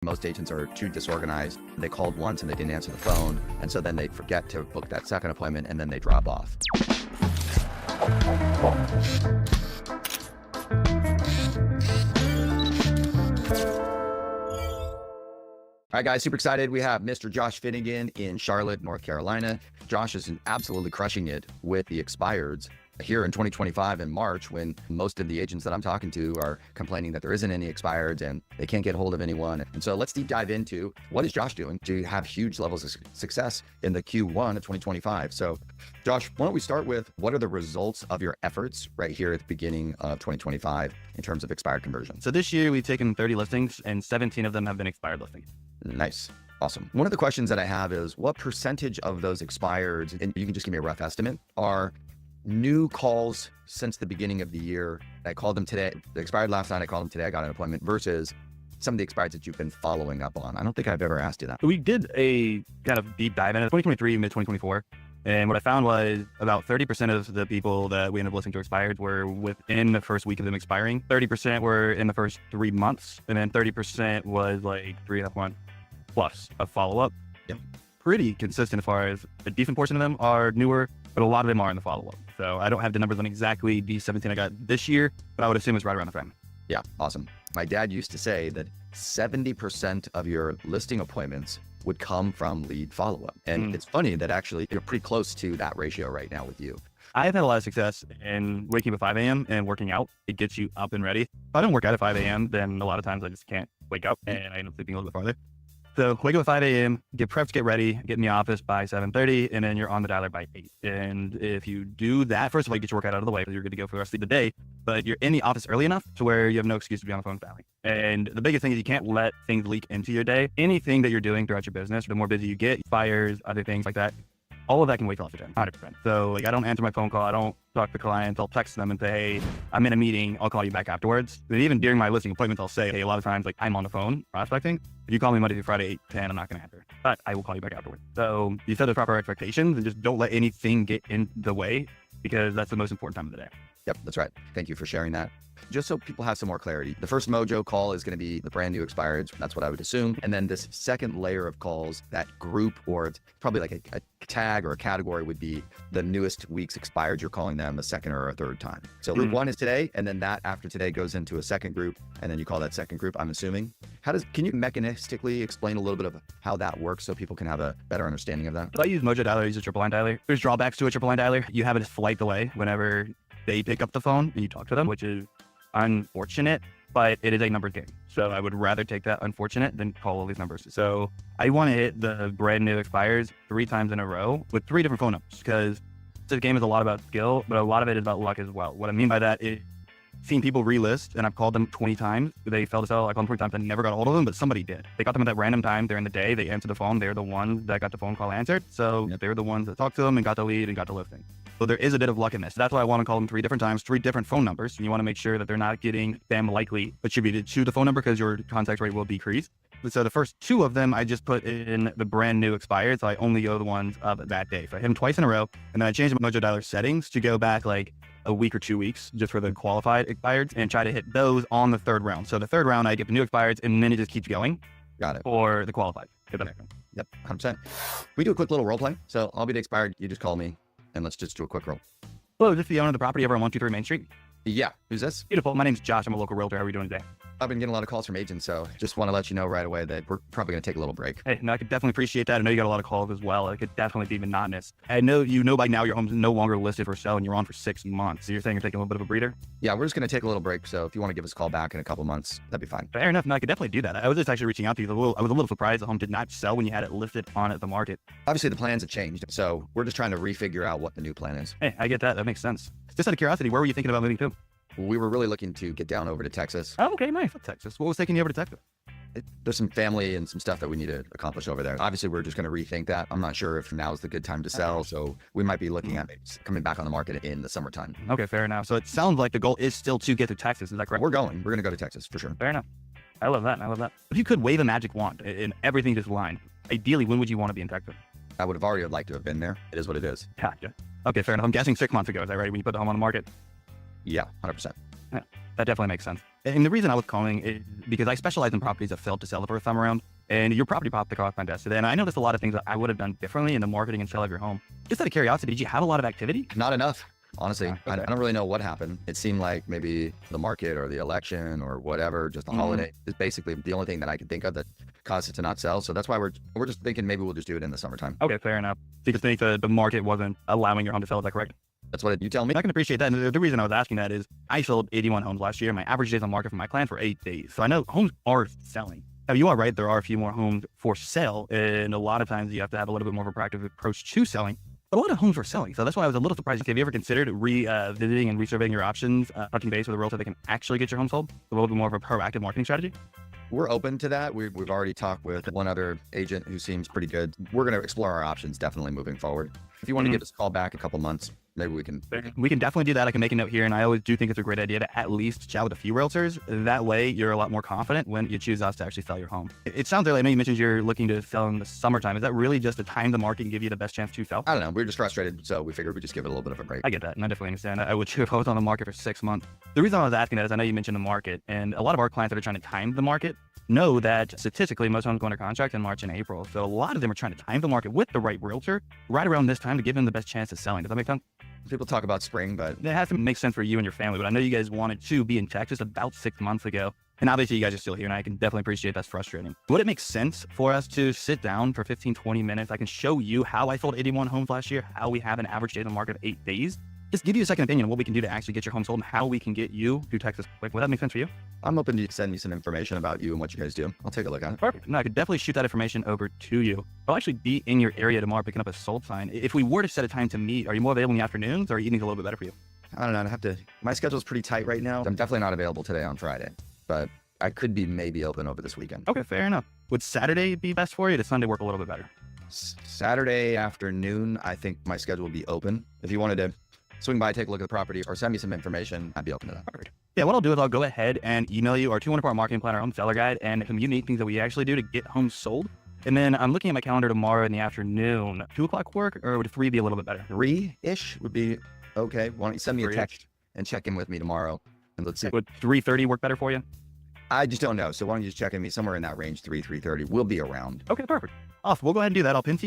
Most agents are too disorganized. They called once and they didn't answer the phone. And so then they forget to book that second appointment and then they drop off. All right, guys, super excited. We have Mr. Josh Finigan in Charlotte, North Carolina. Josh is absolutely crushing it with the expireds here in 2025 in March, when most of the agents that I'm talking to are complaining that there isn't any expireds and they can't get hold of anyone. And so let's deep dive into what is Josh doing to have huge levels of success in the Q1 of 2025. So Josh, why don't we start with what are the results of your efforts right here at the beginning of 2025 in terms of expired conversion? So this year we've taken 30 listings and 17 of them have been expired listings. Nice. Awesome. One of the questions that I have is what percentage of those expired, and you can just give me a rough estimate, are new calls since the beginning of the year? I called them today. They expired last night. I called them today. I got an appointment versus some of the expireds that you've been following up on. I don't think I've ever asked you that. We did a kind of deep dive into 2023, mid 2024. And what I found was about 30% of the people that we ended up listening to expired were within the first week of them expiring. 30% were in the first 3 months. And then 30% was like 3.5 months plus a follow-up. Yep. Pretty consistent as far as a decent portion of them are newer, but a lot of them are in the follow-up. So I don't have the numbers on exactly the 17 I got this year, but I would assume it's right around the time. Yeah, awesome. My dad used to say that 70% of your listing appointments would come from lead follow-up. And it's funny that actually you're pretty close to that ratio right now with you. I've had a lot of success in waking up at 5 a.m. and working out. It gets you up and ready. If I don't work out at 5 a.m., then a lot of times I just can't wake up and I end up sleeping a little bit farther. So wake up at 5 a.m., get prepped, get ready, get in the office by 7:30, and then you're on the dialer by 8. And if you do that, first of all, you get your workout out of the way because you're good to go for the rest of the day, but you're in the office early enough to where you have no excuse to be on the phone dialing. And the biggest thing is you can't let things leak into your day. Anything that you're doing throughout your business, the more busy you get, fires, other things like that, all of that can wait till after 10, 100%. So like, I don't answer my phone call. I don't talk to clients. I'll text them and say, hey, I'm in a meeting. I'll call you back afterwards. And even during my listing appointments, I'll say, hey, a lot of times, like I'm on the phone prospecting. If you call me Monday through Friday, 8, 10, I'm not going to answer, but I will call you back afterwards. So you set the proper expectations and just don't let anything get in the way, because that's the most important time of the day. Yep, that's right. Thank you for sharing that. Just so people have some more clarity, the first Mojo call is going to be the brand new expireds. That's what I would assume. And then this second layer of calls, that group, or it's probably like a tag or a category, would be the newest week's expired. You're calling them a second or a third time. So group one is today, and then that after today goes into a second group, and then you call that second group, I'm assuming. Can you mechanistically explain a little bit of how that works so people can have a better understanding of that? So I use Mojo Dialer, I use a triple line dialer. There's drawbacks to a triple line dialer. You have a slight delay whenever they pick up the phone and you talk to them, which is unfortunate, but it is a numbers game. So I would rather take that unfortunate than call all these numbers. So I want to hit the brand new expires 3 times in a row with 3 different phone numbers, because this game is a lot about skill, but a lot of it is about luck as well. What I mean by that is seeing people relist, and I've called them 20 times. They failed to sell. I called them 20 times. I never got a hold of them, but somebody did. They got them at that random time during the day. They answered the phone. They're the ones that got the phone call answered. So they're the ones that talked to them and got the lead and got the listing. So there is a bit of luck in this. That's why I want to call them 3 different times, 3 different phone numbers. And you want to make sure that they're not getting spam likely attributed to the phone number, because your contact rate will decrease. So the first 2 of them, I just put in the brand new expired. So I only go the ones of that day. So I hit them twice in a row. And then I changed my Mojo Dialer settings to go back like a week or 2 weeks just for the qualified expireds, and try to hit those on the 3rd round. So the 3rd round, I get the new expireds, and then it just keeps going. Got it. For the qualified. Yep, 100%. We do a quick little role play. So I'll be the expired. You just call me, and let's just do a quick roll. Hello, is this the owner of the property over on 123 Main Street? Yeah, who's this? Beautiful. My name's Josh. I'm a local realtor. How are we doing today? I've been getting a lot of calls from agents, so just want to let you know right away that we're probably going to take a little break. Hey, no, I could definitely appreciate that. I know you got a lot of calls as well. It could definitely be monotonous. I know you know by now your home's no longer listed for sale and you're on for 6 months. So you're saying you're taking a little bit of a breather? Yeah, we're just going to take a little break. So if you want to give us a call back in a couple months, that'd be fine. Fair enough. No, I could definitely do that. I was just actually reaching out to you. I was a little surprised the home did not sell when you had it listed on the market. Obviously, the plans have changed. So we're just trying to refigure out what the new plan is. Hey, I get that. That makes sense. Just out of curiosity, where were you thinking about moving to? We were really looking to get down over to Texas. Oh, okay, nice. Texas. What was taking you over to Texas? There's some family and some stuff that we need to accomplish over there. Obviously, we're just going to rethink that. I'm not sure if now is the good time to sell. So we might be looking at maybe coming back on the market in the summertime. Okay, fair enough. So it sounds like the goal is still to get to Texas. Is that correct? We're going to go to Texas for sure. Fair enough. I love that. If you could wave a magic wand and everything just aligned, ideally, when would you want to be in Texas? I would have already liked to have been there. It is what it is. Gotcha. Okay, fair enough. I'm guessing 6 months ago. Is that right? When you put the home on the market? Yeah, 100%. Yeah. That definitely makes sense. And the reason I was calling is because I specialize in properties that failed to sell the first time around, and your property popped across my desk today. And I noticed a lot of things that I would have done differently in the marketing and sale of your home. Just out of curiosity, did you have a lot of activity? Not enough. Honestly, Okay. I don't really know what happened. It seemed like maybe the market or the election or whatever, just a holiday is basically the only thing that I can think of that caused it to not sell. So that's why we're just thinking maybe we'll just do it in the summertime. Okay, fair enough. So you just think the market wasn't allowing your home to sell, is that correct? That's what you tell me. I can appreciate that. And the reason I was asking that is I sold 81 homes last year. My average days on market for my clients were 8 days. So I know homes are selling. Now, you are right. There are a few more homes for sale. And a lot of times you have to have a little bit more of a proactive approach to selling. But a lot of homes were selling. So that's why I was a little surprised. Have you ever considered revisiting and resurveying your options, touching base with a realtor that can actually get your home sold? A little bit more of a proactive marketing strategy? We're open to that. We've already talked with one other agent who seems pretty good. We're going to explore our options definitely moving forward. If you want to give us a call back a couple months, maybe we can. We can definitely do that. I can make a note here. And I always do think it's a great idea to at least chat with a few realtors. That way you're a lot more confident when you choose us to actually sell your home. It sounds like, I know you mentioned you're looking to sell in the summertime. Is that really just to time the market and give you the best chance to sell? I don't know. We were just frustrated. So we figured we'd just give it a little bit of a break. I get that. And I definitely understand. I would too if I was on the market for 6 months. The reason I was asking that is I know you mentioned the market, and a lot of our clients that are trying to time the market know that statistically most homes go under contract in March and April. So a lot of them are trying to time the market with the right realtor right around this time to give them the best chance of selling. Does that make sense? People talk about spring, but It has to make sense for you and your family. But I know you guys wanted to be in Texas about 6 months ago. And obviously you guys are still here, and I can definitely appreciate that's frustrating. Would it make sense for us to sit down for 15, 20 minutes? I can show you how I sold 81 homes last year, how we have an average day on the market of 8 days. Just give you a second opinion on what we can do to actually get your home sold and how we can get you to Texas quick. Would that make sense for you? I'm open to send me some information about you and what you guys do. I'll take a look at it. Perfect. No, I could definitely shoot that information over to you. I'll actually be in your area tomorrow picking up a sold sign. If we were to set a time to meet, are you more available in the afternoons or are evenings a little bit better for you? I don't know. My schedule's pretty tight right now. I'm definitely not available today on Friday, but I could be maybe open over this weekend. Okay, fair enough. Would Saturday be best for you? Does Sunday work a little bit better? Saturday afternoon, I think my schedule will be open. If you wanted to swing by, take a look at the property, or send me some information, I'd be open to that. Perfect. Yeah, what I'll do is I'll go ahead and email you our 200-part marketing plan, our home seller guide, and some unique things that we actually do to get homes sold. And then I'm looking at my calendar tomorrow in the afternoon. 2 o'clock work, or would 3 be a little bit better? 3-ish would be okay. Why don't you send me a 3-ish. text and check in with me tomorrow, and let's see. Would 3:30 work better for you? I just don't know. So why don't you just check in me somewhere in that range, 3:30. We'll be around. Okay, perfect. Awesome. We'll go ahead and do that. I'll pencil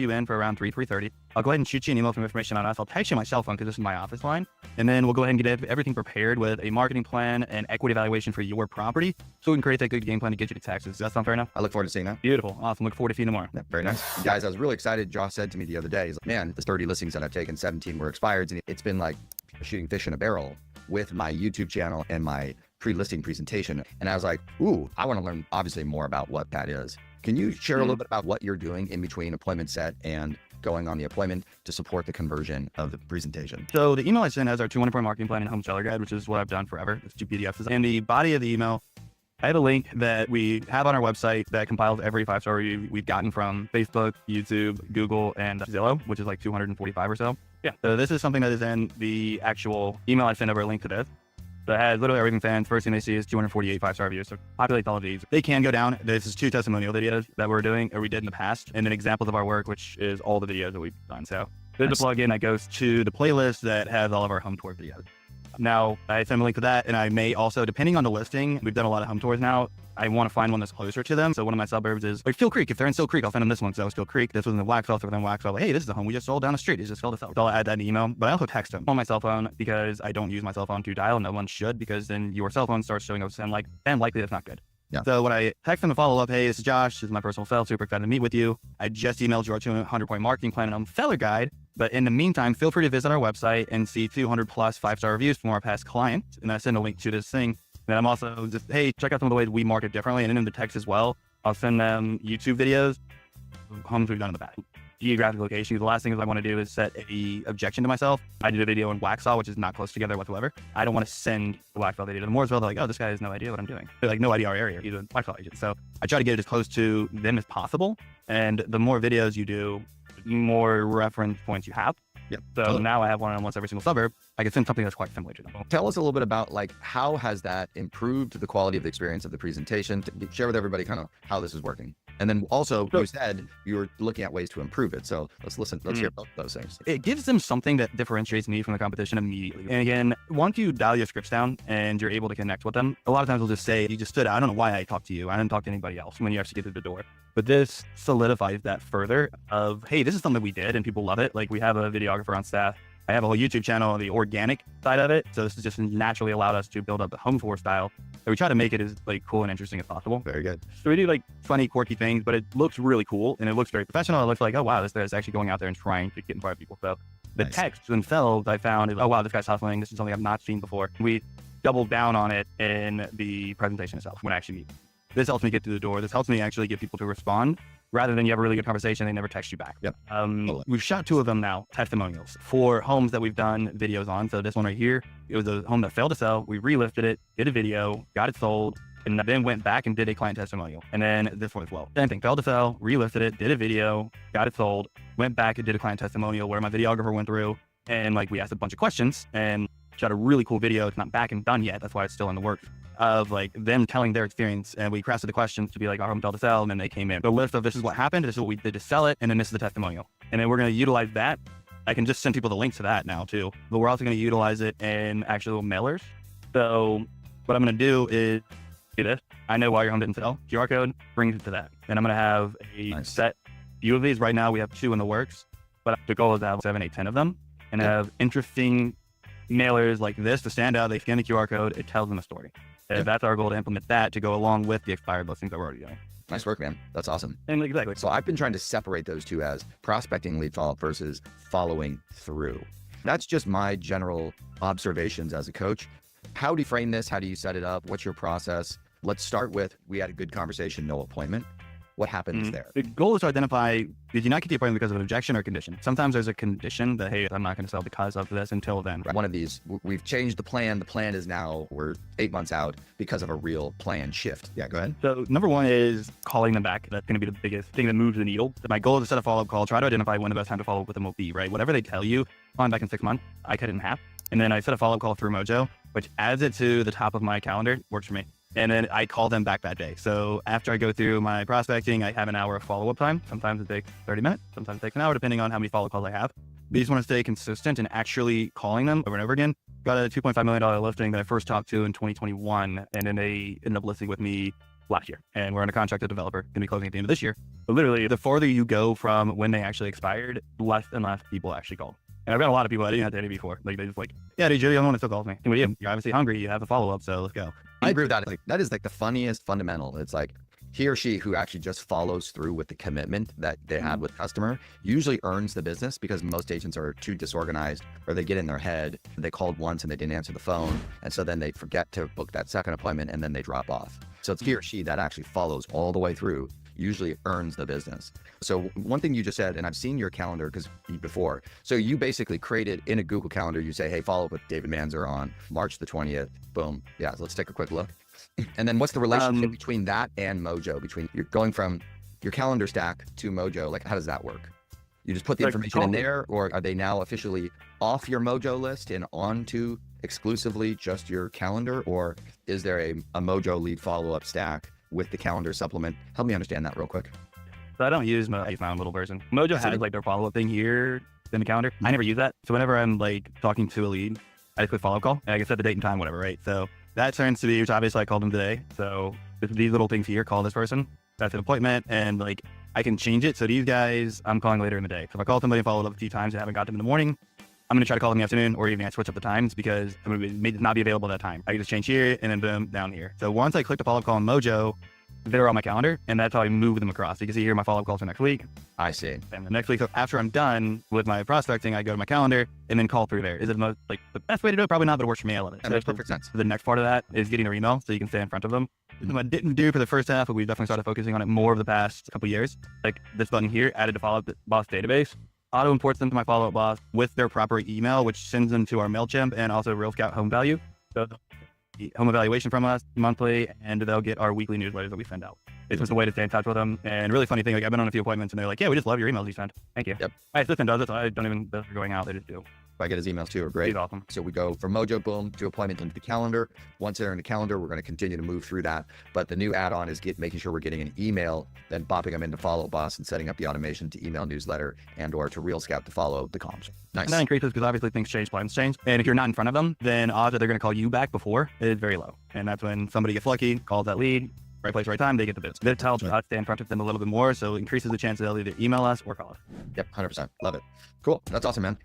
you in for around 3:30. I'll go ahead and shoot you an email with some information on us. I'll text you my cell phone because this is my office line. And then we'll go ahead and get everything prepared with a marketing plan and equity evaluation for your property so we can create that good game plan to get you to Texas. Does that sound fair enough? I look forward to seeing that. Beautiful. Awesome. Look forward to seeing you tomorrow. Yeah, very nice. Guys, I was really excited. Josh said to me the other day, he's like, man, the 30 listings that I've taken, 17 were expired. And it's been like shooting fish in a barrel with my YouTube channel and my pre-listing presentation. And I was like, ooh, I want to learn obviously more about what that is. Can you share a little bit about what you're doing in between appointment set and going on the appointment to support the conversion of the presentation? So the email I sent has our 200-point marketing plan and home seller guide, which is what I've done forever. It's 2 PDFs. In the body of the email, I have a link that we have on our website that compiles every 5-star review we've gotten from Facebook, YouTube, Google, and Zillow, which is like 245 or so. Yeah. So this is something that is in the actual email I sent over a link to this. So it has literally everything fans. First thing they see is 248 5-star reviews. So populate all of these. They can go down. This is 2 testimonial videos that we're doing or we did in the past, and then examples of our work, which is all the videos that we've done. So there's a plugin that goes to the playlist that has all of our home tour videos. Now I send a link to that, and I may also, depending on the listing, we've done a lot of home tours now. I want to find one that's closer to them. So one of my suburbs is like Steel Creek. If they're in Steel Creek, I'll send them this one. So Steel Creek, this was in the Waxhaw. So within Waxhaw, like, hey, this is the home we just sold down the street. It's just filled this out. So I'll add that in the email, but I also text them on my cell phone because I don't use my cell phone to dial. No one should, because then your cell phone starts showing up and likely that's not good. Yeah. So when I text them to follow up, hey, this is Josh. This is my personal cell. Super excited to meet with you. I just emailed you our 200-point marketing plan and home seller guide. But in the meantime, feel free to visit our website and see 200 plus 5-star reviews from our past clients. And I send a link to this thing. Then I'm also just, hey, check out some of the ways we market differently. And then in the text as well, I'll send them YouTube videos, homes we've done in the past, geographic locations. The last thing is I want to do is set a objection to myself. I did a video in Waxhaw, which is not close together whatsoever. I don't want to send the Waxhaw video to them. Mooresville, they're like, oh, this guy has no idea what I'm doing. They're like, no idea our area. He's a Waxhaw agent. So I try to get it as close to them as possible. And the more videos you do, the more reference points you have. Yep. So now I have one on almost every single suburb. I can send something that's quite similar to them. Tell us a little bit about like how has that improved the quality of the experience of the presentation? Share with everybody kind of how this is working. And then also So- you said you were looking at ways to improve it. So let's hear both those things. It gives them something that differentiates me from the competition immediately. And again, once you dial your scripts down and you're able to connect with them, a lot of times they'll just say, you just stood out. I don't know why I talked to you. I didn't talk to anybody else when you actually get through the door. But this solidifies that further of, hey, this is something we did and people love it. Like we have a videographer on staff. I have a whole YouTube channel on the organic side of it. So this has just naturally allowed us to build up the home tour style. So we try to make it as like cool and interesting as possible. Very good. So we do like funny, quirky things, but it looks really cool and it looks very professional. It looks like, oh wow, this guy's actually going out there and trying to get in front of people. So the Nice. texts themselves I found is, oh wow, this guy's hustling. This is something I've not seen before. We doubled down on it in the presentation itself when I actually meet. This helps me get through the door. This helps me actually get people to respond rather than you have a really good conversation, they never text you back. Yep. We've shot 2 of them now, testimonials for homes that we've done videos on. So this one right here, it was a home that failed to sell. We relisted it, did a video, got it sold, and then went back and did a client testimonial. And then this one as well. Same thing, failed to sell, relisted it, did a video, got it sold, went back and did a client testimonial where my videographer went through and like we asked a bunch of questions and shot a really cool video. It's not back and done yet. That's why it's still in the works of like them telling their experience. And we crafted the questions to be like, our home failed to sell. And then they came in. The list of this is what happened. This is what we did to sell it. And then this is the testimonial. And then we're going to utilize that. I can just send people the link to that now too. But we're also going to utilize it in actual mailers. So what I'm going to do is do this. I know why your home didn't sell. QR code brings it to that. And I'm going to have a Nice. set few of these. Right now we have 2 in the works, but the goal is to have 7, 8, 10 of them and have interesting mailers like this to stand out. They scan the QR code. It tells them a story. And that's our goal, to implement that to go along with the expired listings that we're already doing. Nice work, man. That's awesome. And exactly. So I've been trying to separate those two as prospecting lead follow-up versus following through. That's just my general observations as a coach. How do you frame this? How do you set it up? What's your process? Let's start with, we had a good conversation, no appointment. What happens there? The goal is to identify, did you not get the appointment because of an objection or condition? Sometimes there's a condition that, hey, I'm not going to sell because of this until then. One of these, we've changed the plan. The plan is now, we're 8 months out because of a real plan shift. Yeah, go ahead. So number 1 is calling them back. That's going to be the biggest thing that moves the needle. My goal is to set a follow-up call, try to identify when the best time to follow up with them will be, right? Whatever they tell you, calling back in 6 months, I cut it in half. And then I set a follow-up call through Mojo, which adds it to the top of my calendar, works for me. And then I call them back that day. So after I go through my prospecting, I have an hour of follow-up time. Sometimes it takes 30 minutes, sometimes it takes an hour, depending on how many follow-up calls I have. But you just want to stay consistent and actually calling them over and over again. Got a $2.5 million listing that I first talked to in 2021, and then they ended up listing with me last year. And we're under contract with a developer, going to be closing at the end of this year. But literally, the farther you go from when they actually expired, less and less people actually call. And I've got a lot of people I didn't have to interview before. Like, they just like, yeah, dude, you're the only one that still calls me. And what do you? You're obviously hungry. You have a follow-up, so let's go. I agree with that. Like, that is like the funniest fundamental. It's like he or she who actually just follows through with the commitment that they had with customer usually earns the business, because most agents are too disorganized, or they get in their head. They called once and they didn't answer the phone. And so then they forget to book that second appointment and then they drop off. So it's he or she that actually follows all the way through, usually earns the business. So one thing you just said, and I've seen your calendar because before, so you basically created in a Google Calendar, you say, hey, follow up with David Manzer on March the 20th. Boom. Yeah. So let's take a quick look. And then what's the relationship between that and Mojo, between you're going from your calendar stack to Mojo? Like, how does that work? You just put the information in there, or are they now officially off your Mojo list and onto exclusively just your calendar? Or is there a Mojo lead follow-up stack with the calendar supplement? Help me understand that real quick. So I don't use Mojo. I use my own little version. Mojo has like their follow-up thing here in the calendar. I never use that. So whenever I'm like talking to a lead, I just click follow-up call and I can set the date and time, whatever, right? So that turns to be, which obviously I called them today. So these little things here, call this person, that's an appointment, and like I can change it. So these guys, I'm calling later in the day. So if I call somebody and followed up a few times and haven't got them in the morning, I'm going to try to call them in the afternoon, or even I switch up the times because I'm going to may not be available at that time. I can just change here and then boom, down here. So once I click the follow-up call on Mojo, they're on my calendar, and that's how I move them across. You can see here my follow-up calls for next week. I see. And the next week, so after I'm done with my prospecting, I go to my calendar and then call through there. Is it the most, like, the best way to do it? Probably not, but it works for me. I love it. That makes perfect sense. The next part of that is getting their email so you can stay in front of them. Something I didn't do for the first half, but we definitely started focusing on it more over the past couple of years. Like this button here, added to follow-up boss database, auto imports them to my follow-up boss with their proper email, which sends them to our MailChimp and also Real Scout Home Value. So home evaluation from us monthly, and they'll get our weekly newsletters that we send out. It's just a way to stay in touch with them. And really funny thing, like I've been on a few appointments and they're like, yeah, we just love your emails you sent. Thank you. Yep. My assistant does it, so I don't even bother going out. They just do. I get his emails too are great. He's awesome. So we go from Mojo Boom to appointment into the calendar. Once they're in the calendar, we're going to continue to move through that. But the new add-on is making sure we're getting an email, then bopping them into Follow Boss and setting up the automation to email newsletter and or to Real Scout to follow the comms. Nice. And that increases because obviously things change, plans change. And if you're not in front of them, then odds that they're going to call you back before is very low. And that's when somebody gets lucky, calls that lead, right place, right time, they get the business. This helps us stay in front of them a little bit more, so it increases the chance that they'll either email us or call us. Yep, 100%. Love it. Cool. That's awesome, man.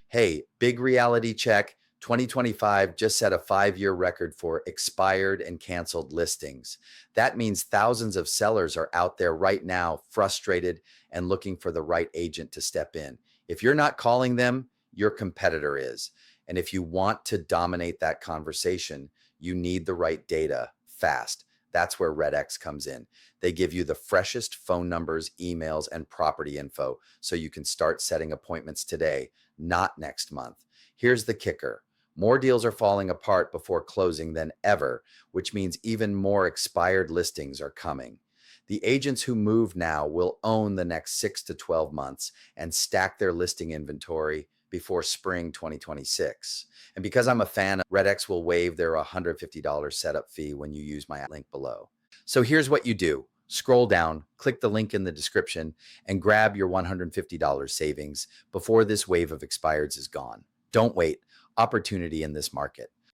Hey, big reality check. 2025 just set a 5-year record for expired and canceled listings. That means thousands of sellers are out there right now, frustrated and looking for the right agent to step in. If you're not calling them, your competitor is. And if you want to dominate that conversation, you need the right data fast. That's where RedX comes in. They give you the freshest phone numbers, emails, and property info so you can start setting appointments today, not next month. Here's the kicker. More deals are falling apart before closing than ever, which means even more expired listings are coming. The agents who move now will own the next 6 to 12 months and stack their listing inventory before spring 2026. And because I'm a fan, RedX will waive their $150 setup fee when you use my link below. So here's what you do. Scroll down, click the link in the description, and grab your $150 savings before this wave of expireds is gone. Don't wait. Opportunity in this market.